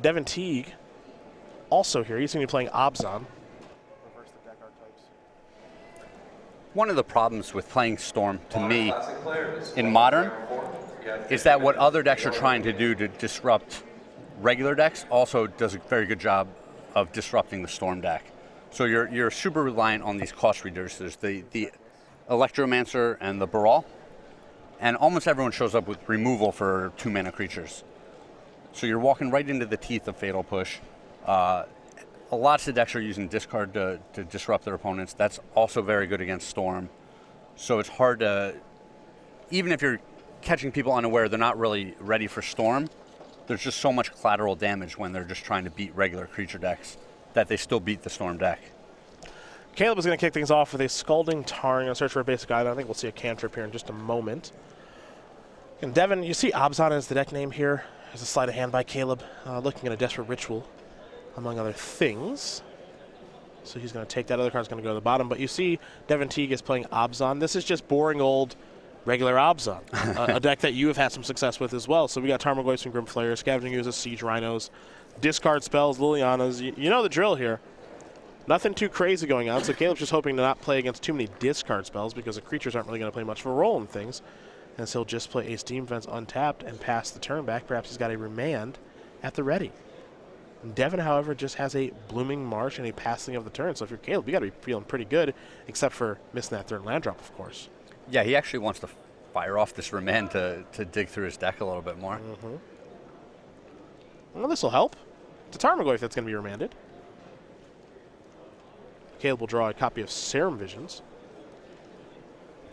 Devon Teague also here. He's going to be playing Abzan. One of the problems with playing Storm, to me, in Modern, is that what other decks are trying to do to disrupt regular decks also does a very good job of disrupting the Storm deck. So you're super reliant on these cost reducers, the Electromancer and the Baral, and almost everyone shows up with removal for 2-mana creatures. So you're walking right into the teeth of Fatal Push. Lots of decks are using discard to disrupt their opponents. That's also very good against Storm. So it's hard to, even if you're catching people unaware, they're not really ready for Storm. There's just so much collateral damage when they're just trying to beat regular creature decks that they still beat the Storm deck. Caleb is going to kick things off with a Scalding Tarn. Going to search for a basic item. I think we'll see a cantrip here in just a moment. And Devon, you see Abzan as the deck name here. There's a sleight of hand by Caleb, looking at a Desperate Ritual, among other things. So he's going to take that. Other card's going to go to the bottom. But you see Devon Teague is playing Abzan. This is just boring old regular Abzan, a deck that you have had some success with as well. So we got Tarmogoyfs and Grim Flayers, Scavenging Oozes, Siege Rhinos, discard spells, Lilianas. You know the drill here. Nothing too crazy going on. So Caleb's just hoping to not play against too many discard spells because the creatures aren't really going to play much of a role in things. And so he'll just play Ace Demon Defense untapped and pass the turn back. Perhaps he's got a Remand at the ready. Devon, however, just has a Blooming Marsh and a passing of the turn. So if you're Caleb, you got to be feeling pretty good, except for missing that third land drop, of course. Yeah, he actually wants to fire off this Remand to dig through his deck a little bit more. Mm-hmm. Well, this will help. It's a Tarmogoyf that's going to be remanded. Caleb will draw a copy of Serum Visions.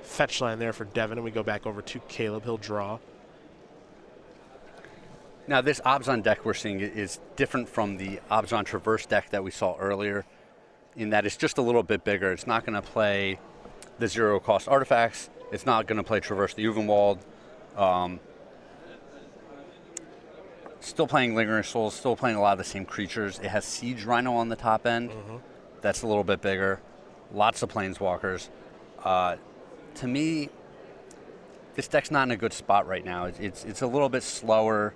Fetch line there for Devon, and we go back over to Caleb. He'll draw. Now, this Abzan deck we're seeing is different from the Abzan Traverse deck that we saw earlier, in that it's just a little bit bigger. It's not going to play the zero-cost artifacts. It's not going to play Traverse the Uvenwald. Still playing Lingering Souls, still playing a lot of the same creatures. It has Siege Rhino on the top end. Mm-hmm. That's a little bit bigger. Lots of Planeswalkers. To me, this deck's not in a good spot right now. It's a little bit slower.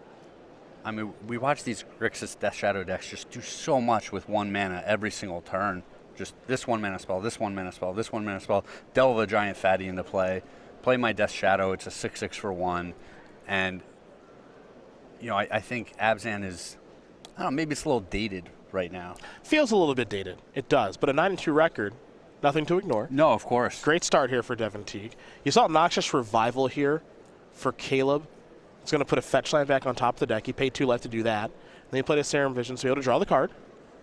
I mean, we watch these Grixis Death Shadow decks just do so much with 1 mana every single turn. Just this 1 mana spell, this 1 mana spell, this 1 mana spell. Delve a Giant Fatty into play. Play my Death Shadow. It's a 6/6 for 1. And, you know, I think Abzan is, I don't know, maybe it's a little dated right now. Feels a little bit dated. It does. But a 9-2 record, nothing to ignore. No, of course. Great start here for Devon Teague. You saw Noxious Revival here for Caleb. It's going to put a fetch land back on top of the deck. He paid 2 life to do that. Then he played a Serum Vision, so he able to draw the card.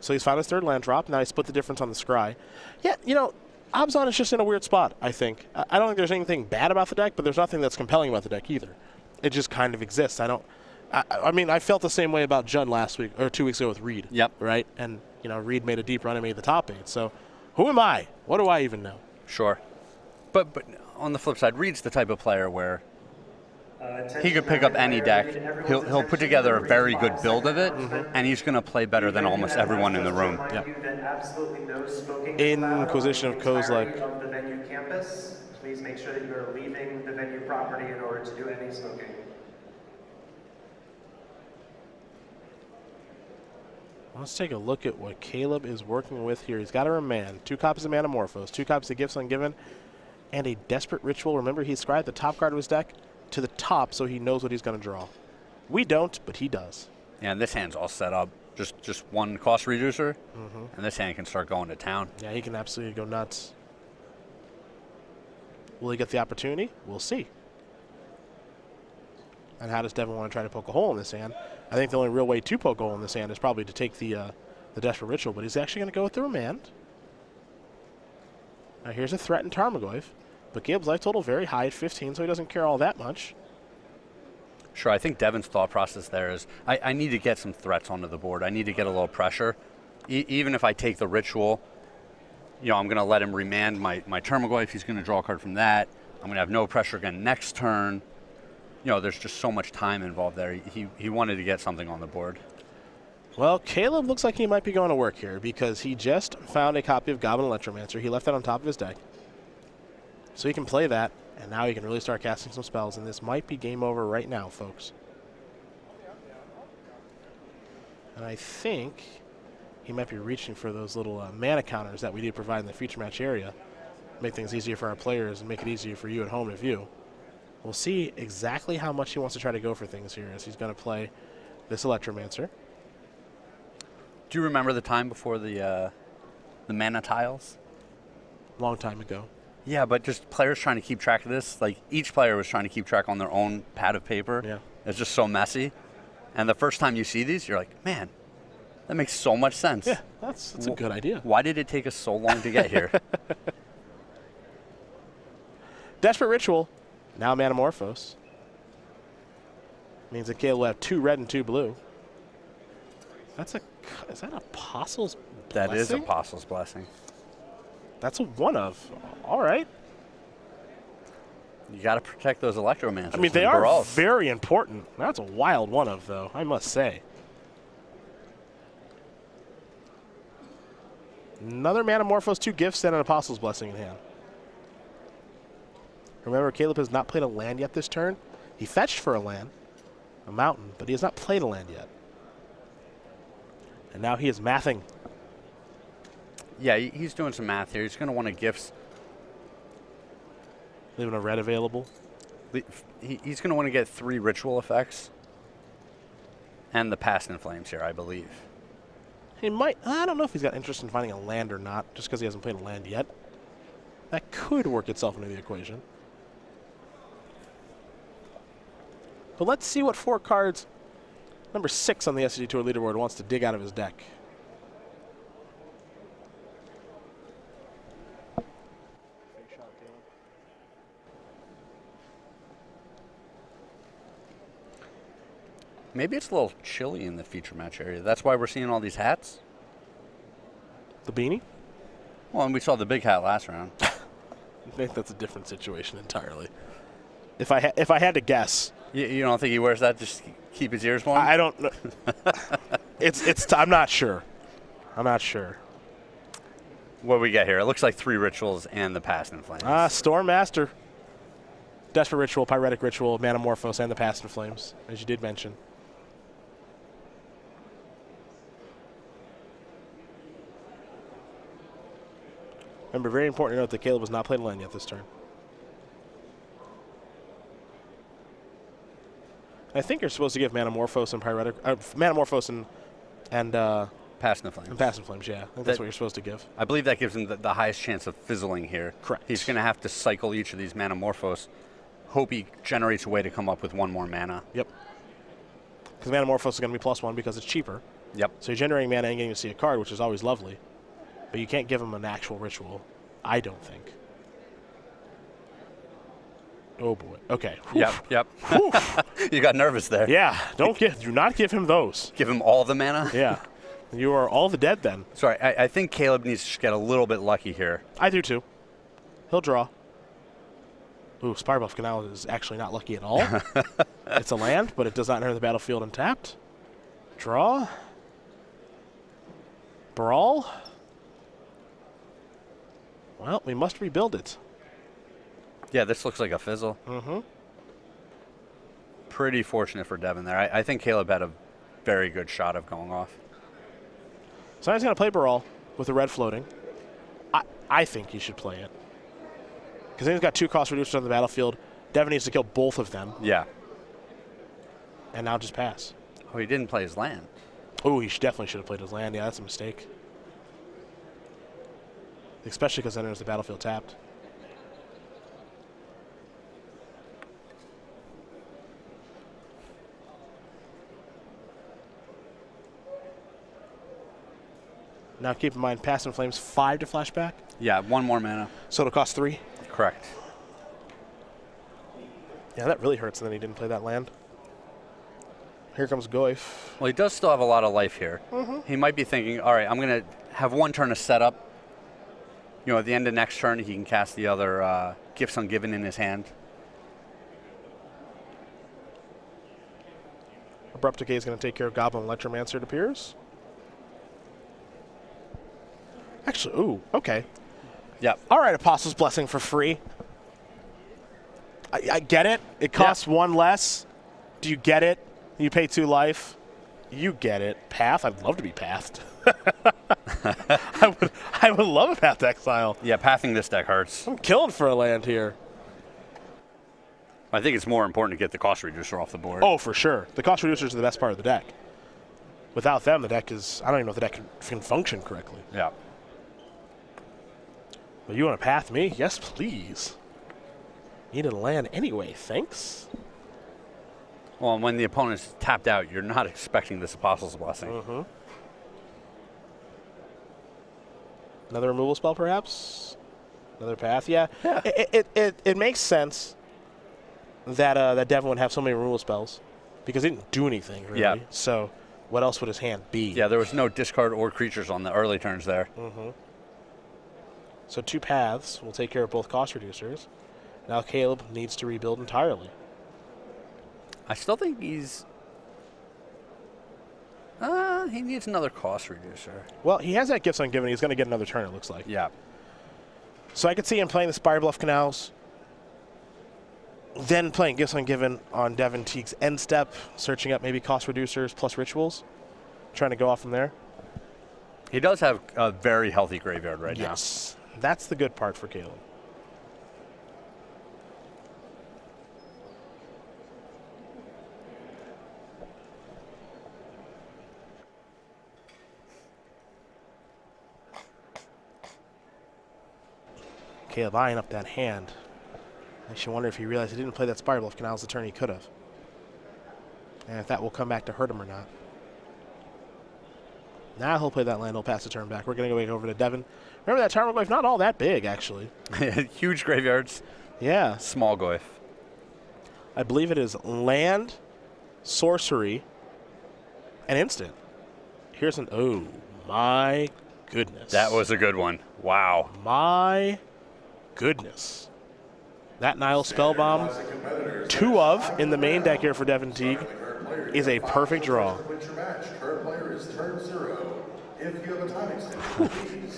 So he's found his third land drop. Now he split the difference on the scry. Yeah, you know, Abzan is just in a weird spot, I think. I don't think there's anything bad about the deck, but there's nothing that's compelling about the deck either. It just kind of exists. I mean, I felt the same way about Jund last week, or 2 weeks ago with Reed. Yep. Right? And, you know, Reed made a deep run and made the top 8. So who am I? What do I even know? Sure. But on the flip side, Reed's the type of player where he could pick up any deck. He'll put together a very good build of it, and he's going to play better than almost everyone in the room. Yeah. Inquisition of Kozilek. Of the venue campus, please make sure that you are leaving the venue property in order to do any smoking. Let's take a look at what Caleb is working with here. He's got a Remand, 2 copies of Manamorphose, 2 copies of Gifts Ungiven, and a Desperate Ritual. Remember, he scribed the top card of his deck to the top so he knows what he's going to draw. We don't, but he does. Yeah, and this hand's all set up. Just 1 cost reducer, and this hand can start going to town. Yeah, he can absolutely go nuts. Will he get the opportunity? We'll see. And how does Devon want to try to poke a hole in this hand? I think the only real way to poke a hole in this hand is probably to take the Desperate Ritual, but he's actually going to go with the Remand. Now here's a threatened Tarmogoyf, but Caleb's life total very high at 15, so he doesn't care all that much. Sure, I think Devon's thought process there is, I need to get some threats onto the board. I need to get a little pressure. Even if I take the Ritual, you know, I'm going to let him remand my Tarmogoyf. He's going to draw a card from that. I'm going to have no pressure again next turn. You know, there's just so much time involved there. He wanted to get something on the board. Well, Caleb looks like he might be going to work here because he just found a copy of Goblin Electromancer. He left that on top of his deck. So he can play that, and now he can really start casting some spells, and this might be game over right now, folks. And I think he might be reaching for those little mana counters that we do provide in the feature match area. Make things easier for our players and make it easier for you at home to view. We'll see exactly how much he wants to try to go for things here as he's going to play this Electromancer. Do you remember the time before the mana tiles? Long time ago. Yeah, but just players trying to keep track of this. Like, each player was trying to keep track on their own pad of paper. Yeah. It's just so messy. And the first time you see these, you're like, man, that makes so much sense. Yeah, that's a good idea. Why did it take us so long to get here? Desperate Ritual, now Manamorphose. Means that Caleb will have 2 red and 2 blue. Is that Apostle's Blessing? That is Apostle's Blessing. That's a 1 of. All right. You got to protect those Electromancers. I mean, they and are Barals. very important. That's a wild 1 of, though, I must say. Another Manamorphose, 2 gifts, and an Apostle's Blessing in hand. Remember, Caleb has not played a land yet this turn. He fetched for a land, a mountain, but he has not played a land yet. And now he is mathing. Yeah, he's doing some math here. He's going to want to gifts. Leaving a red available. He's going to want to get 3 ritual effects. And the Past in Flames here, I believe. He might. I don't know if he's got interest in finding a land or not, just because he hasn't played a land yet. That could work itself into the equation. But let's see what 4 cards number 6 on the SCG Tour leaderboard wants to dig out of his deck. Maybe it's a little chilly in the feature match area. That's why we're seeing all these hats. The beanie? Well, and we saw the big hat last round. I think that's a different situation entirely. If I had to guess, You don't think he wears that just to keep his ears warm? I don't know. I'm not sure. I'm not sure. What do we got here? It looks like 3 rituals and the Past in Flames. Storm Master. Desperate Ritual, Pyretic Ritual, Manamorphose, and the Past in Flames, as you did mention. Remember, very important to note that Caleb has not played a land yet this turn. I think you're supposed to give Manamorphose and Pyretic, Manamorphose and Past in Flames. And Past in Flames, yeah. I think that's what you're supposed to give. I believe that gives him the highest chance of fizzling here. Correct. He's going to have to cycle each of these Manamorphose. Hope he generates a way to come up with 1 more mana. Yep. Because Manamorphose is going to be +1 because it's cheaper. Yep. So you're generating mana and getting to see a card, which is always lovely. But you can't give him an actual ritual, I don't think. Oh, boy. Okay. Yep. You got nervous there. Yeah. Do not give him those. Give him all the mana? Yeah. You are all the dead then. Sorry, I think Caleb needs to get a little bit lucky here. I do too. He'll draw. Ooh, Spirebuff Canal is actually not lucky at all. It's a land, but it does not enter the battlefield untapped. Draw. Brawl. Well, we must rebuild it. Yeah, this looks like a fizzle. Mm-hmm. Pretty fortunate for Devon there. I think Caleb had a very good shot of going off. So he's going to play Brawl with the red floating. I think he should play it. Because then he's got 2 cost reducers on the battlefield. Devon needs to kill both of them. Yeah. And now just pass. Oh, he didn't play his land. Oh, he definitely should have played his land. Yeah, that's a mistake. Especially because then there's the battlefield tapped. Now keep in mind, Past in Flames 5 to flashback. Yeah, 1 more mana. So it'll cost 3. Correct. Yeah, that really hurts, and then he didn't play that land. Here comes Goyf. Well, he does still have a lot of life here. Mm-hmm. He might be thinking, all right, I'm going to have 1 turn to set up. You know, at the end of next turn, he can cast the other Gifts Ungiven in his hand. Abrupt Decay is going to take care of Goblin Electromancer, it appears. Actually, ooh, okay. Yep. All right, Apostle's Blessing for free. I get it. It costs 1 less. Do you get it? You pay 2 life. You get it. Path? I'd love to be pathed. I would love a path to exile. Yeah, pathing this deck hurts. I'm killing for a land here. I think it's more important to get the cost reducer off the board. Oh, for sure. The cost reducers are the best part of the deck. Without them, the deck is... I don't even know if the deck can function correctly. Yeah. But you want to path me? Yes, please. Needed a land anyway, thanks. Well, when the opponent's tapped out, you're not expecting this Apostle's Blessing. Mm-hmm. Another removal spell, perhaps? Another path? Yeah. It makes sense that that Devon would have so many removal spells because he didn't do anything, really. Yeah. So what else would his hand be? Yeah, there was no discard or creatures on the early turns there. Mm-hmm. So 2 paths will take care of both cost reducers. Now Caleb needs to rebuild entirely. I still think he's... he needs another cost reducer. Well, he has that Gifts Ungiven. He's going to get another turn, it looks like. Yeah. So I could see him playing the Spire Bluff Canals, then playing Gifts Ungiven on Devon Teague's end step, searching up maybe cost reducers plus rituals, trying to go off from there. He does have a very healthy graveyard right now. Yes. That's the good part for Caleb. Caleb eyeing up that hand. Makes you wonder if he realized he didn't play that Spire Bluff Canals the turn he could have. And if that will come back to hurt him or not. Now he'll play that land, he'll pass the turn back. We're going to go over to Devon. Remember that Tarmogoyf, not all that big, actually. Huge graveyards. Yeah. Small Goyf. I believe it is land, sorcery, and instant. Here's an, oh, my goodness. That was a good one. Wow. My goodness. That Nile Spellbomb, 2 of in the main deck here for Devon Teague, is a perfect draw.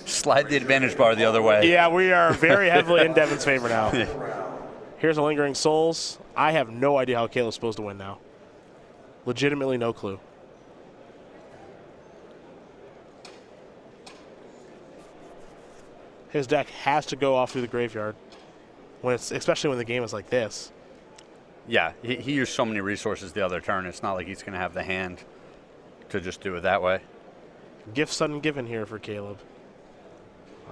Slide the advantage bar the other way. Yeah, we are very heavily in Devon's favor now. Here's a Lingering Souls. I have no idea how Caleb's supposed to win now. Legitimately no clue. His deck has to go off through the graveyard, especially when the game is like this. Yeah, he used so many resources the other turn. It's not like he's going to have the hand to just do it that way. Gifts Ungiven here for Caleb.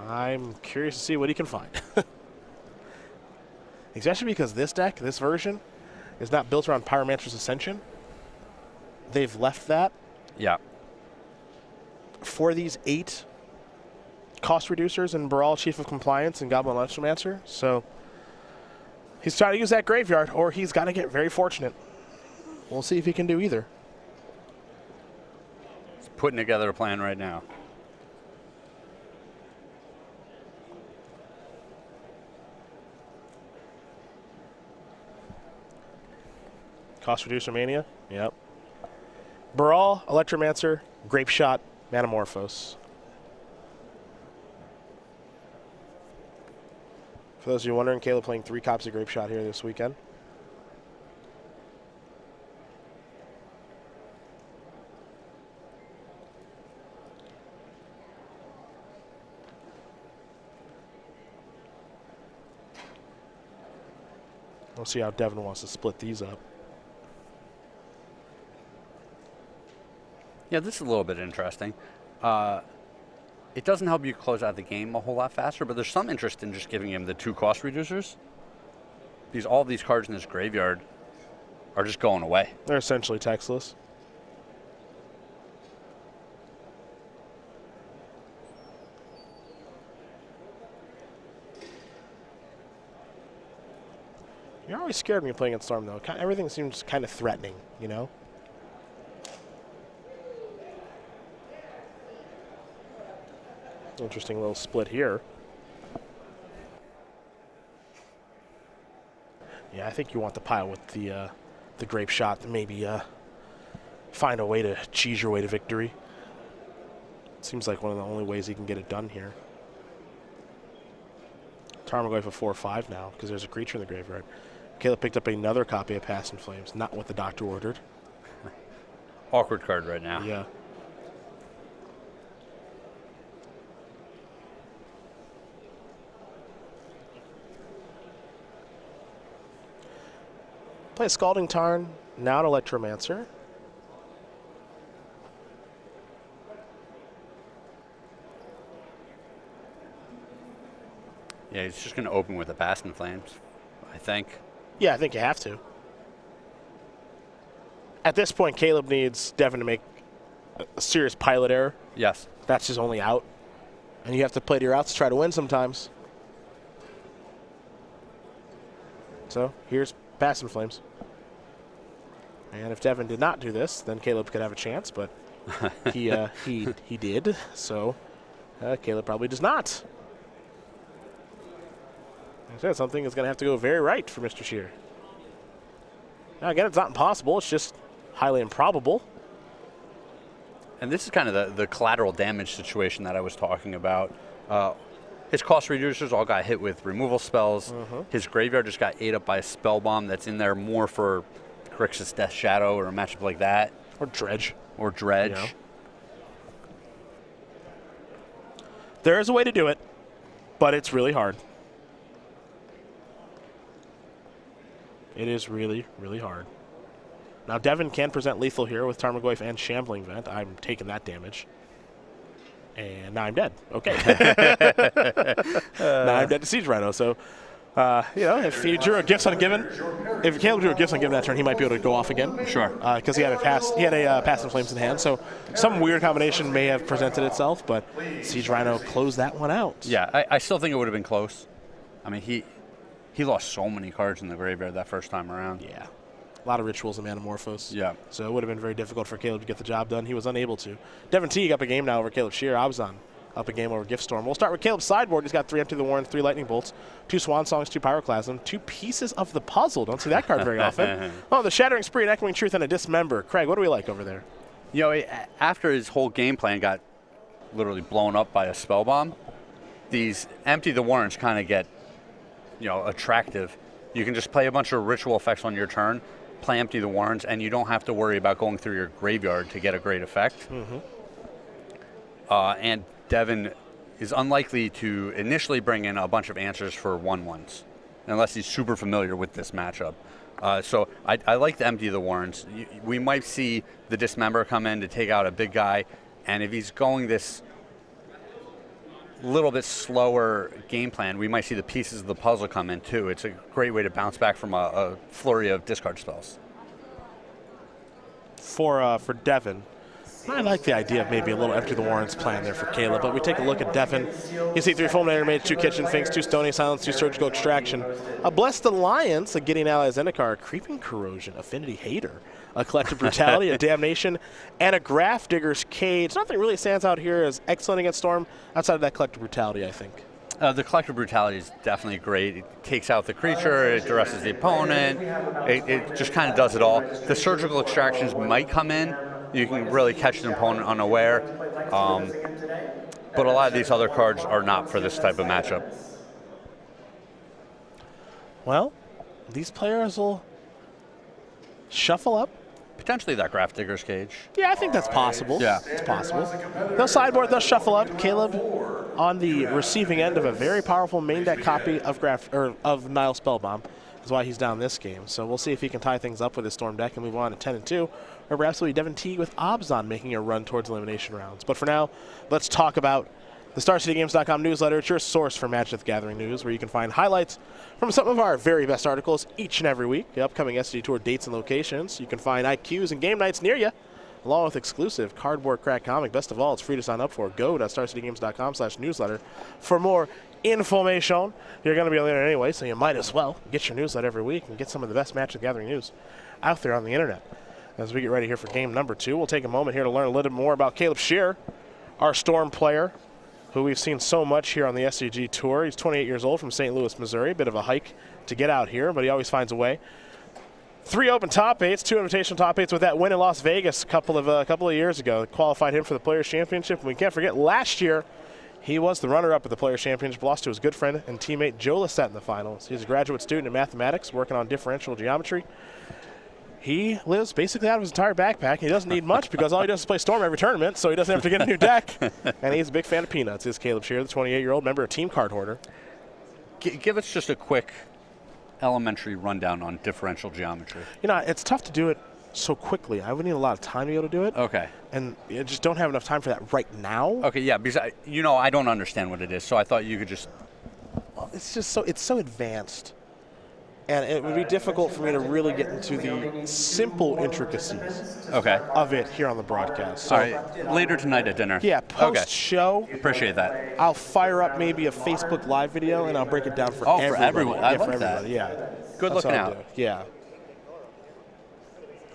I'm curious to see what he can find. Especially because this deck, this version, is not built around Pyromancer's Ascension. They've left that. Yeah. For these 8 cost reducers and Baral Chief of Compliance and Goblin Electromancer. So he's trying to use that graveyard, or he's got to get very fortunate. We'll see if he can do either. He's putting together a plan right now. Cost reducer mania. Yep. Baral, Electromancer, Grape Shot, Manamorphose. For those of you wondering, Caleb playing 3 copies of Grape Shot here this weekend. We'll see how Devon wants to split these up. Yeah, this is a little bit interesting. It doesn't help you close out the game a whole lot faster, but there's some interest in just giving him the 2 cost reducers. Because all of these cards in this graveyard are just going away. They're essentially textless. You're always scared when you're playing against Storm, though. Everything seems kind of threatening, you know? Interesting little split here. Yeah, I think you want the pile with the Grape Shot to maybe find a way to cheese your way to victory. Seems like one of the only ways he can get it done here. Tarmogoyf for 4/5 now because there's a creature in the graveyard. Caleb picked up another copy of Past in Flames, not what the doctor ordered. awkward card right now. Yeah. Play a Scalding Tarn, now an Electromancer. Yeah, he's just going to open with the Past in Flames, I think. Yeah, I think you have to. At this point, Caleb needs Devon to make a serious pilot error. Yes. That's his only out. And you have to play to your outs to try to win sometimes. So here's Past in Flames. And if Devon did not do this, then Caleb could have a chance, but he did. So Caleb probably does not. Instead, something is going to have to go very right for Mr. Scherer. Now, again, it's not impossible. It's just highly improbable. And this is kind of the collateral damage situation that I was talking about. His cost reducers all got hit with removal spells. His graveyard just got ate up by a spell bomb that's in there more for Grixis Death Shadow or a matchup like that. Or Dredge. Or Dredge. You know. There is a way to do it, but it's really hard. It is really, really hard. Now, Devon can present lethal here with Tarmogoyf and Shambling Vent. I'm taking that damage. And now I'm dead. Okay. Now I'm dead to Siege Rhino. So, if he drew a Gifts Ungiven, if Caleb drew a Gifts Ungiven that turn, he might be able to go off again. Sure. Because he had a Past in Flames in hand. So some weird combination may have presented itself, but Siege Rhino closed that one out. Yeah, I still think it would have been close. I mean, he lost so many cards in the graveyard that first time around. Yeah. A lot of rituals and Manamorphose. Yeah. So it would have been very difficult for Caleb to get the job done. He was unable to. Devon Teague up a game now over Caleb Scherer. Abzan up a game over Giftstorm. We'll start with Caleb's sideboard. He's got 3 Empty the Warrens, 3 Lightning Bolts, 2 Swan Songs, 2 Pyroclasm, 2 Pieces of the Puzzle. Don't see that card very often. Oh, the Shattering Spree, an Echoing Truth, and a Dismember. Craig, what do we like over there? You know, after his whole game plan got literally blown up by a spell bomb, these Empty the Warrens kind of get, attractive. You can just play a bunch of ritual effects on your turn, play Empty the Warrens, and you don't have to worry about going through your graveyard to get a great effect. And Devon is unlikely to initially bring in a bunch of answers for 1/1s, unless he's super familiar with this matchup. So I like the Empty the Warrens. We might see the Dismember come in to take out a big guy, and if he's going this little bit slower game plan, we might see the Pieces of the Puzzle come in too. It's a great way to bounce back from a flurry of discard spells. For Devon, I like the idea of maybe a little Empty the Warrens plan there for Caleb, but we take a look at Devon. You see 3 Fulminator Mage, 2 Kitchen Finks, 2 Stony Silence, 2 Surgical Extraction, a Blessed Alliance, a Getting Allies Zendikar, a Creeping Corrosion, Affinity Hater, a Collective Brutality, a Damnation, and a Graph Digger's Cage. Nothing really stands out here as excellent against Storm outside of that Collective Brutality, I think. The Collective Brutality is definitely great. It takes out the creature, it duresses the opponent, it just kind of does it all. The Surgical Extractions might come in. You can really catch an opponent unaware. But a lot of these other cards are not for this type of matchup. Well, These players will shuffle up. potentially that Graph Digger's Cage. Yeah, I think that's possible. Yeah. It's possible. They'll sideboard, they'll shuffle up. Caleb on the receiving end of a very powerful main deck copy of Nile Spellbomb. That's why he's down this game. So we'll see if he can tie things up with his Storm deck and move on to 10-2. Or perhaps it'll be Devon Teague with Abzan making a run towards elimination rounds. But for now, let's talk about the StarCityGames.com newsletter. It's your source for Magic the Gathering news, where you can find highlights from some of our very best articles each and every week, the upcoming SCG Tour dates and locations. You can find IQs and game nights near you, along with exclusive cardboard crack comic. Best of all, it's free to sign up for. Go to StarCityGames.com/newsletter for more information. You're going to be on the internet anyway, so you might as well get your newsletter every week and get some of the best Magic the Gathering news out there on the internet. As we get ready here for game number 2, we'll take a moment here to learn a little more about Caleb Scherer, our Storm player, who we've seen so much here on the SCG Tour. He's 28 years old from St. Louis, Missouri. Bit of a hike to get out here, but he always finds a way. 3 open top 8s, 2 invitational top 8s with that win in Las Vegas a couple of years ago. That qualified him for the Players' Championship. And we can't forget last year, he was the runner-up at the Players' Championship, lost to his good friend and teammate Joe Lissette in the finals. He's a graduate student in mathematics, working on differential geometry. he lives basically out of his entire backpack. He doesn't need much because all he does is play Storm every tournament, so he doesn't have to get a new deck. And he's a big fan of Peanuts, is Caleb Scherer, the 28-year-old member of Team Card Hoarder. Give us just a quick elementary rundown on differential geometry. You know, it's tough to do it so quickly. I would need a lot of time to be able to do it. Okay. And you just don't have enough time for that right now. Okay, yeah, because I don't understand what it is, so I thought you could just... Well, it's just so advanced. And it would be difficult for me to really get into the simple intricacies of it here on the broadcast. So, all right, later tonight at dinner. Yeah, post-show. Appreciate that. I'll fire up maybe a Facebook Live video, and I'll break it down for everybody. For everyone. I love for that. everybody. Yeah. Good That's looking how I'll out. do it. Yeah.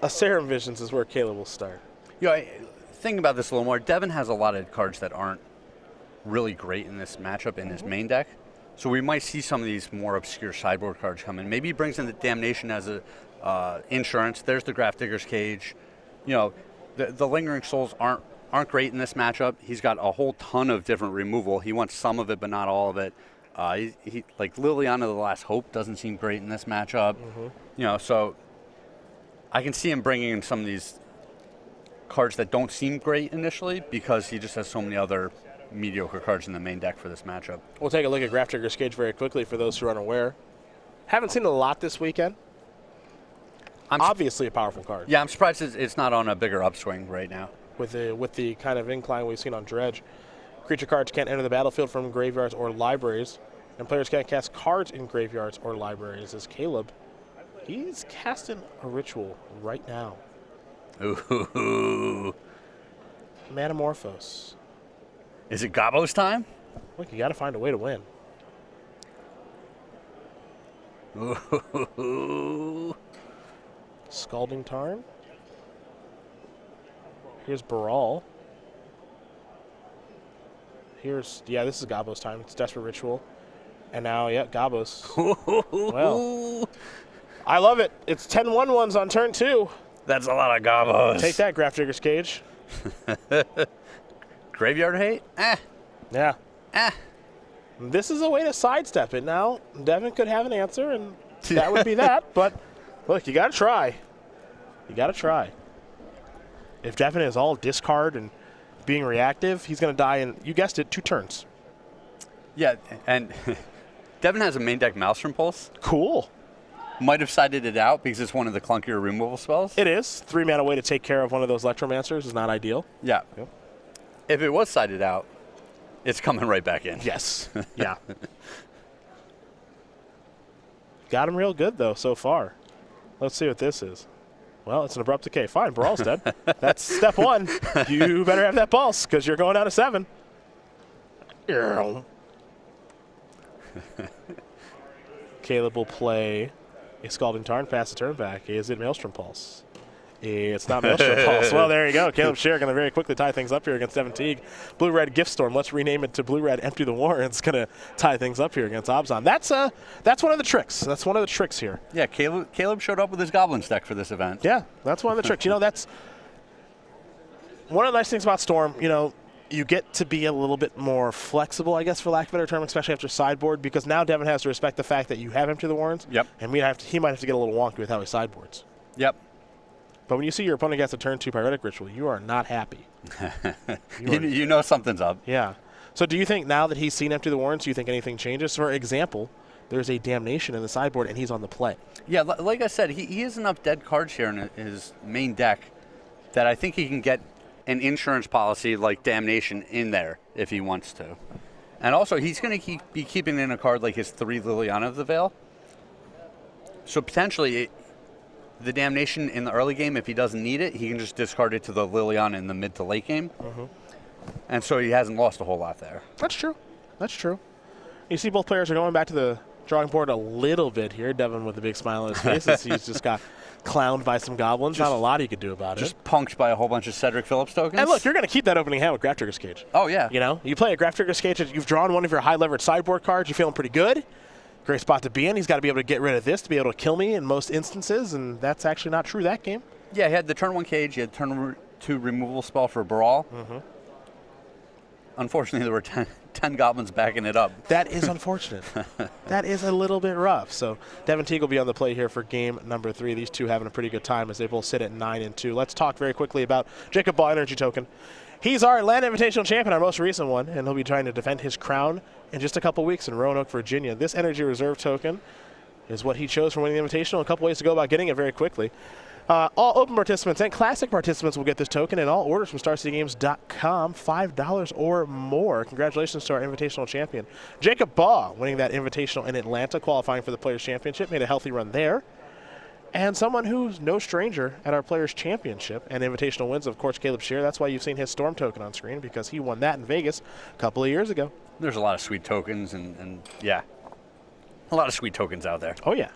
A Serum Visions is where Caleb will start. Thinking about this a little more, Devon has a lot of cards that aren't really great in this matchup in his main deck. So we might see some of these more obscure sideboard cards come in. Maybe he brings in the Damnation as a insurance. There's the Graph Digger's Cage. The Lingering Souls aren't great in this matchup. He's got a whole ton of different removal. He wants some of it, but not all of it. He like Liliana the Last Hope doesn't seem great in this matchup. So I can see him bringing in some of these cards that don't seem great initially because he just has so many other mediocre cards in the main deck for this matchup. We'll take a look at Graph Digger's Cage very quickly for those who are unaware. Haven't seen it a lot this weekend. Obviously a powerful card. Yeah, I'm surprised it's not on a bigger upswing right now. With the kind of incline we've seen on Dredge. Creature cards can't enter the battlefield from graveyards or libraries, and players can't cast cards in graveyards or libraries. As Caleb, he's casting a ritual right now. Ooh. Metamorphose. Is it Gobbo's time? Look, you got to find a way to win. Ooh. Scalding Tarn. Here's Baral. This is Gobbo's time. It's Desperate Ritual. And now, Gobbo's. Well, I love it. It's 10-1-1s on turn 2. That's a lot of Gobbos. Take that, Graph Digger's Cage. Graveyard hate? Yeah. This is a way to sidestep it now. Devon could have an answer, and that would be that. But, look, you got to try. If Devon is all discard and being reactive, he's going to die in, you guessed it, 2 turns. Yeah, and Devon has a main deck Maelstrom Pulse. Cool. Might have sided it out because it's one of the clunkier removal spells. It is. 3-mana way to take care of one of those Electromancers is not ideal. Yeah. Yep. If it was sided out, it's coming right back in. Yes. Yeah. Got him real good, though, so far. Let's see what this is. Well, it's an Abrupt Decay. Fine, Baral's dead. That's step 1. You better have that pulse because you're going down to 7. Caleb will play a Scalding Tarn, pass the turn back. Is it Maelstrom Pulse? It's not Maelstrom Pulse. Well, there you go. Caleb Scherer going to very quickly tie things up here against Devon Teague. Blue-Red Gift Storm. Let's rename it to Blue-Red Empty the War. It's going to tie things up here against Obzon. That's one of the tricks. That's one of the tricks here. Yeah, Caleb showed up with his Goblins deck for this event. Yeah, that's one of the tricks. That's one of the nice things about Storm. You get to be a little bit more flexible, I guess, for lack of a better term, especially after sideboard, because now Devon has to respect the fact that you have Empty the Warrens. Yep. And he might have to get a little wonky with how he sideboards. Yep. But when you see your opponent gets a turn 2 Pyretic Ritual, you are not happy. You know something's up. Yeah. So do you think now that he's seen Empty the Warrens, do you think anything changes? For example, there's a Damnation in the sideboard, and he's on the play. Yeah, like I said, he has enough dead cards here in his main deck that I think he can get an insurance policy like Damnation in there if he wants to. And also, he's going to be keeping in a card like his 3 Liliana of the Veil. So potentially, the Damnation in the early game, if he doesn't need it, he can just discard it to the Liliana in the mid to late game. Mm-hmm. And so he hasn't lost a whole lot there. That's true. You see both players are going back to the drawing board a little bit here. Devon with a big smile on his face as he's just got clowned by some goblins. Not a lot he could do about it. Just punked by a whole bunch of Cedric Phillips tokens. And look, you're going to keep that opening hand with Graph Digger's Cage. Oh, yeah. You play a Graph Digger's Cage, you've drawn one of your high-leveraged sideboard cards, you're feeling pretty good. Great spot to be in. He's got to be able to get rid of this to be able to kill me in most instances, and that's actually not true that game. Yeah, he had the turn 1 Cage, he had turn 2 removal spell for Baral. Mm-hmm. unfortunately, there were 10 goblins backing it up. That is unfortunate. That is a little bit rough. So Devon Teague will be on the play here for game number 3. These two having a pretty good time as they both sit at 9 and 2. Let's talk very quickly about Jacob Ball Energy Token. He's our Atlanta Invitational champion, our most recent one, and he'll be trying to defend his crown in just a couple weeks in Roanoke, Virginia. This Energy Reserve Token is what he chose for winning the Invitational. A couple ways to go about getting it very quickly. All open participants and classic participants will get this token, and all orders from StarCityGames.com, $5 or more. Congratulations to our Invitational champion. Jacob Baugh winning that Invitational in Atlanta, qualifying for the Players' Championship, made a healthy run there. And someone who's no stranger at our Players' Championship and Invitational wins, of course, Caleb Scherer. That's why you've seen his Storm token on screen, because he won that in Vegas a couple of years ago. There's a lot of sweet tokens, and yeah, a lot of sweet tokens out there. Oh, yeah.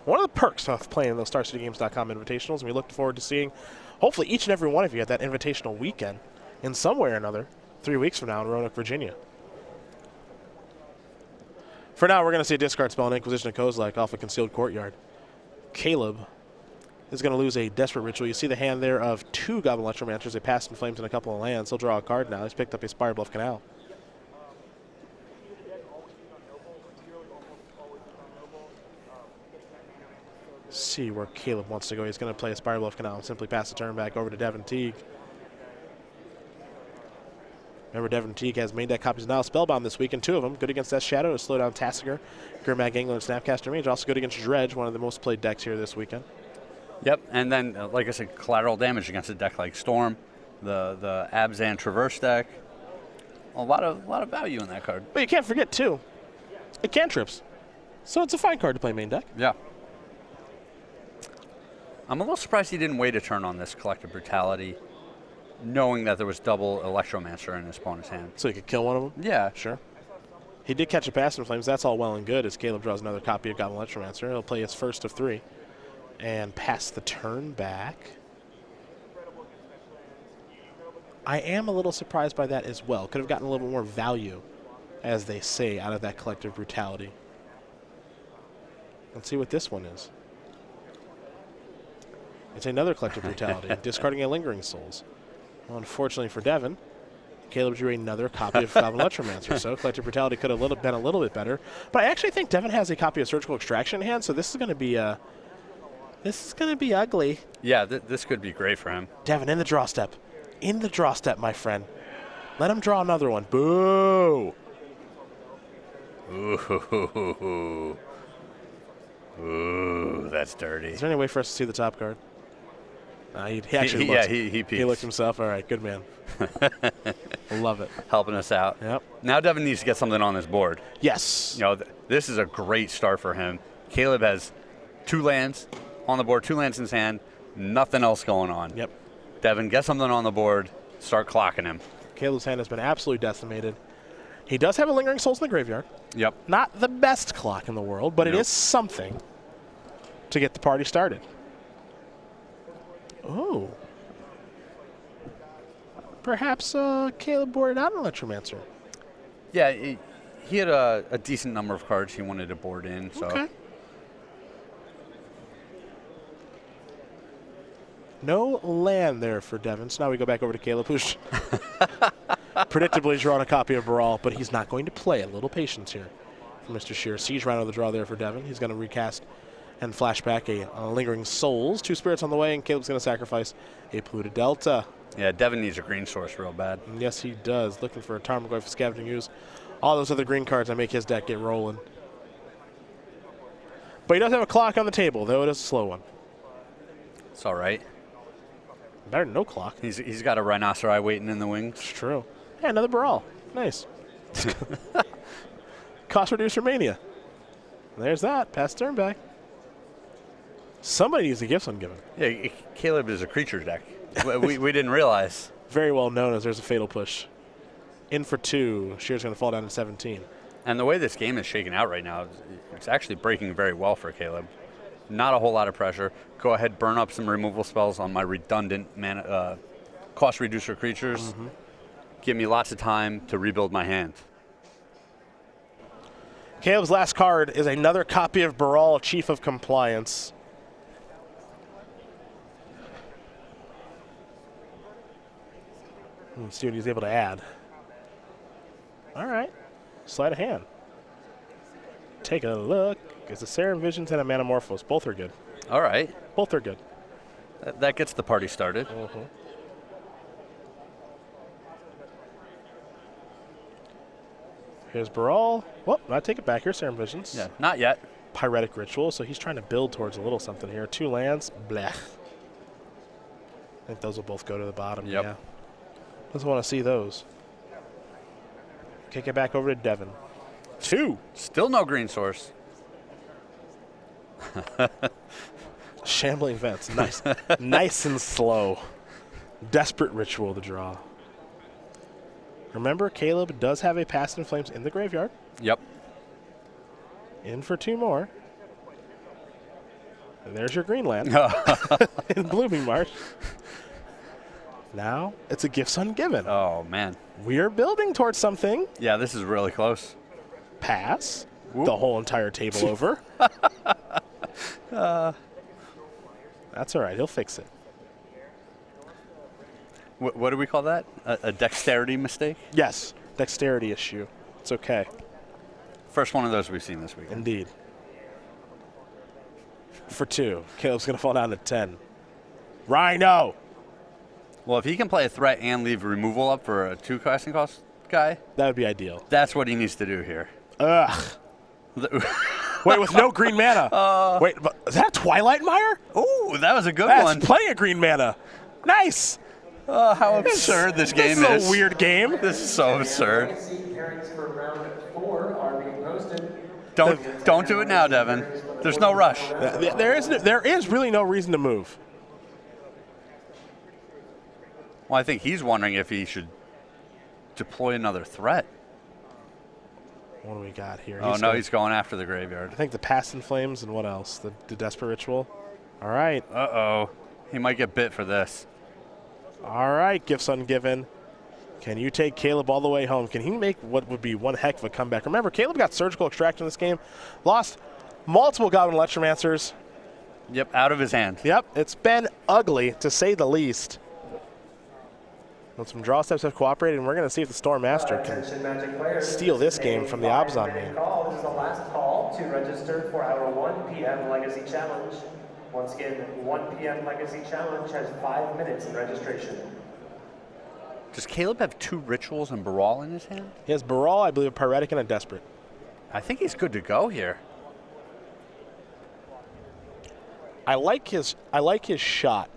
One of the perks of playing those StarCityGames.com Invitationals, and we look forward to seeing hopefully each and every one of you at that Invitational weekend in some way or another 3 weeks from now in Roanoke, Virginia. For now, we're going to see a discard spell and Inquisition of Kozilek off a Concealed Courtyard. Caleb is going to lose a Desperate Ritual. You see the hand there of 2 Goblin Electromancers. They passed in flames in a couple of lands. He'll draw a card now. He's picked up a Spire Bluff Canal. See where Caleb wants to go. He's going to play a Spire Bluff Canal and simply pass the turn back over to Devon Teague. Remember, Devon Teague has main deck copies now. Spellbound this week, and 2 of them good against Death Shadow to slow down Tassiger, Gurmag Angler, and Snapcaster Mage. Also good against Dredge, one of the most played decks here this weekend. Yep, and then, like I said, collateral damage against a deck like Storm, the Abzan Traverse deck. A lot of value in that card. But you can't forget, too, it cantrips. So it's a fine card to play main deck. Yeah. I'm a little surprised he didn't wait a turn on this Collective Brutality, knowing that there was double Electromancer in his opponent's hand. So he could kill one of them? Yeah. Sure. He did catch a Pass in Flames. That's all well and good as Caleb draws another copy of Goblin Electromancer. He'll play his first of 3 and pass the turn back. I am a little surprised by that as well. Could have gotten a little bit more value, as they say, out of that Collective Brutality. Let's see what this one is. It's another Collective Brutality, discarding a Lingering Souls. Well, unfortunately for Devon, Caleb drew another copy of Goblin Electromancer, so Collective Brutality could have been a little bit better. But I actually think Devon has a copy of Surgical Extraction in hand, so this is going to be ugly. Yeah, this could be great for him. Devon in the draw step. In the draw step, my friend. Let him draw another one. Boo! Ooh. Ooh, that's dirty. Is there any way for us to see the top card? He actually looked. Yeah, he peeks. He looked himself. All right, good man. Love it. Helping us out. Yep. Now Devon needs to get something on his board. Yes. You know, this is a great start for him. Caleb has 2 lands on the board, 2 lands in his hand, nothing else going on. Yep. Devon, get something on the board, start clocking him. Caleb's hand has been absolutely decimated. He does have a Lingering Souls in the graveyard. Yep. Not the best clock in the world, but it is something to get the party started. Oh. Perhaps Caleb boarded out an Electromancer. Yeah, he had a decent number of cards he wanted to board in. So. Okay. No land there for Devon. So now we go back over to Caleb, who's predictably drawn a copy of Baral, but he's not going to play. A little patience here for Mr. Scherer. Siege Rhino the draw there for Devon. He's going to recast and flashback a Lingering Souls. 2 spirits on the way, and Caleb's going to sacrifice a Polluted Delta. Yeah, Devon needs a green source real bad. And yes, he does. Looking for a Tarmogoyf for Scavenging Ooze. All those other green cards that make his deck get rolling. But he does have a clock on the table, though it is a slow one. It's all right. Better than no clock. He's got a Rhinoceri waiting in the wings. It's true. Yeah, another Baral. Nice. Cost Reducer Mania. There's that. Pass turn back. Somebody needs to give some given. Yeah, Caleb is a creature deck. we didn't realize. Very well known as there's a Fatal Push. In for 2. Shear's going to fall down to 17. And the way this game is shaking out right now, it's actually breaking very well for Caleb. Not a whole lot of pressure. Go ahead, burn up some removal spells on my redundant cost reducer creatures. Mm-hmm. Give me lots of time to rebuild my hand. Caleb's last card is another copy of Baral, Chief of Compliance. Let's see what he's able to add. All right. Sleight of hand. Take a look. It's a Serum Visions and a Manamorphose. Both are good. All right. Both are good. That gets the party started. Here's Baral. Well, I take it back. Here's Serum Visions. Yeah, not yet. Pyretic Ritual, so he's trying to build towards a little something here. 2 lands. Blech. I think those will both go to the bottom. Yep. Yeah. Doesn't want to see those. Kick it back over to Devon. 2. Still no green source. Shambling Vents. Nice. Nice and slow. Desperate Ritual to draw. Remember, Caleb does have a Past in Flames in the graveyard. Yep. In for 2 more. And there's your green land in Blooming Marsh. Now it's a Gifts Ungiven. Oh, man. We are building towards something. Yeah, this is really close. Pass. Whoop. The whole entire table over. That's all right. He'll fix it. What do we call that? A dexterity mistake? Yes. Dexterity issue. It's okay. First one of those we've seen this week. Indeed. For 2. Caleb's going to fall down to 10. Rhino. Well, if he can play a threat and leave removal up for a 2 casting cost guy, That would be ideal. that's what he needs to do here. Ugh. Wait, with no green mana. Wait, but is that a Twilight Mire? Ooh, that was a good That's one. plenty of green mana. Nice. How absurd this game This is. is a weird game. This is so absurd. Pairings for round 4 are being posted. Don't do it now, Devin. There's no rush. There is really no reason to move. Well, I think he's wondering if he should deploy another threat. What do we got here? He's going after the graveyard. I think the Past in Flames and what else? The Desperate Ritual. All right. Uh-oh. He might get bit for this. All right, Gifts Ungiven. Can you take Caleb all the way home? Can he make what would be one heck of a comeback? Remember, Caleb got Surgical Extract in this game. Lost multiple Goblin Electromancers. Yep, out of his hand. Yep, it's been ugly, to say the least. But some draw steps have cooperated, and we're going to see if the Storm Master can steal this game from the Abzan man. This is the last call to register for our 1 p.m. Legacy Challenge. Once again, 1 p.m. Legacy Challenge has 5 minutes in registration. Does Caleb have 2 rituals and Baral in his hand? He has Baral, I believe, a Pyretic, and a Desperate. I think he's good to go here. I like his shot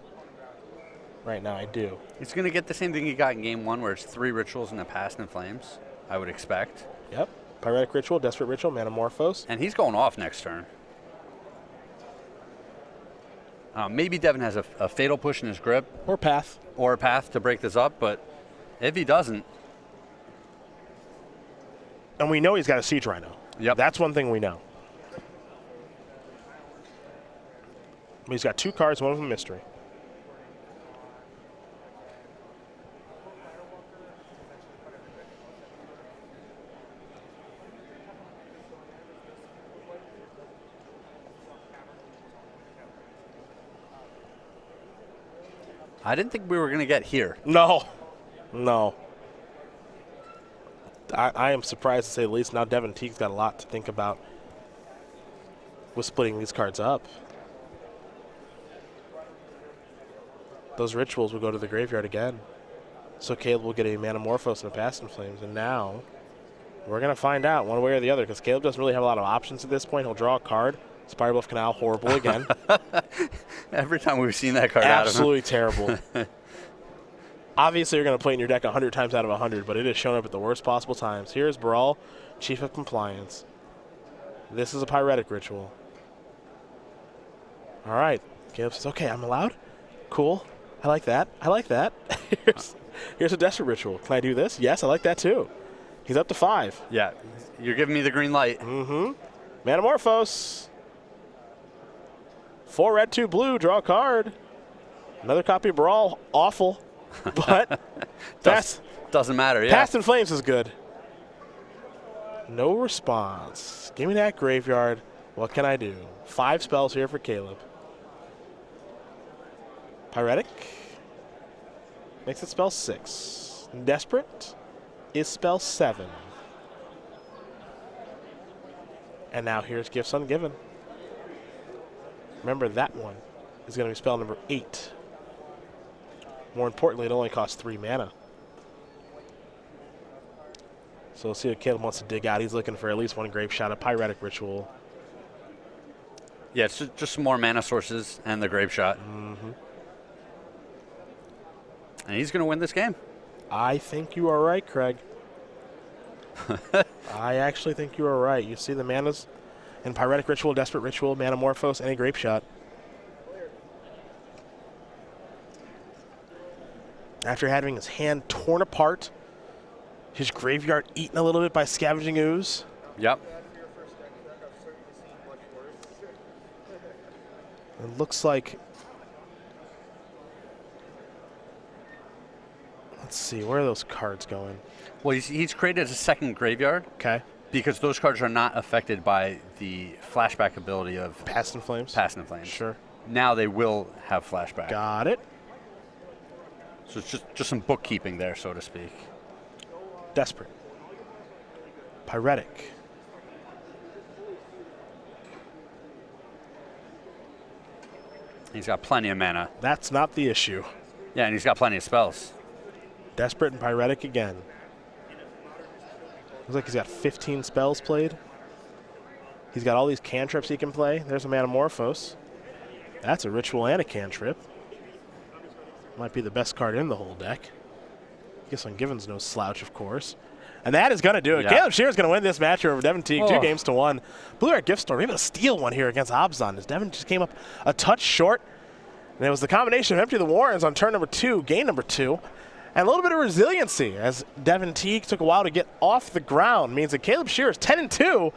right now, I do. He's going to get the same thing he got in game 1 where it's 3 rituals and a Past in Flames, I would expect. Yep. Pyretic Ritual, Desperate Ritual, Manamorphose. And he's going off next turn. Maybe Devin has a Fatal Push in his grip. Or Path. Or a Path to break this up, but if he doesn't. And we know he's got a Siege Rhino. Yep. That's one thing we know. He's got 2 cards, one of them mystery. I didn't think we were going to get here. No. I am surprised to say the least. Now Devon Teague's got a lot to think about with splitting these cards up. Those rituals will go to the graveyard again. So Caleb will get a Manamorphose and a Past in Flames. And now we're going to find out one way or the other, because Caleb doesn't really have a lot of options at this point. He'll draw a card. Spiralbluff Canal, horrible again. Every time we've seen that card Absolutely terrible. Obviously, you're going to play it in your deck 100 times out of 100, but it has shown up at the worst possible times. Here's Baral, Chief of Compliance. This is a Pyretic Ritual. All right. Caleb says, okay, I'm allowed? Cool. I like that. Here's a Desperate Ritual. Can I do this? Yes, I like that too. He's up to 5. Yeah, you're giving me the green light. Mm-hmm. Manamorphose. 4 red, 2 blue. Draw a card. Another copy of Baral. Awful. But doesn't matter, yeah. Past in Flames is good. No response. Give me that graveyard. What can I do? 5 spells here for Caleb. Pyretic makes it spell 6. Desperate is spell 7. And now here's Gifts Ungiven. Remember, that one is going to be spell number 8. More importantly, it only costs 3 mana. So we'll see what Caleb wants to dig out. He's looking for at least 1 Grape Shot, a Pyretic Ritual. Yeah, it's just some more mana sources and the Grape Shot. And he's going to win this game. I think you are right, Craig. I actually think you are right. You see the manas in Pyretic Ritual, Desperate Ritual, Manamorphose, and a Grape Shot. After having his hand torn apart, his graveyard eaten a little bit by Scavenging Ooze. Yep. It looks like... Let's see, where are those cards going? Well, he's created a second graveyard. Okay. Because those cards are not affected by the flashback ability of Past in Flames? Past in Flames. Sure. Now they will have flashback. Got it. So it's just some bookkeeping there, so to speak. Desperate. Pyretic. He's got plenty of mana. That's not the issue. Yeah, and he's got plenty of spells. Desperate and Pyretic again. Looks like he's got 15 spells played. He's got all these cantrips he can play. There's a Manamorphose. That's a ritual and a cantrip. Might be the best card in the whole deck. Guess Ungiven's no slouch, of course. And that is going to do it. Yeah. Caleb Scherer is going to win this match over Devon Teague, 2-1. Blue Art Gift Store, maybe a steal one here against Abzan, as Devon just came up a touch short. And it was the combination of Empty the Warrens on turn number 2, game number 2, and a little bit of resiliency as Devon Teague took a while to get off the ground. Means that Caleb Scherer is 10-2.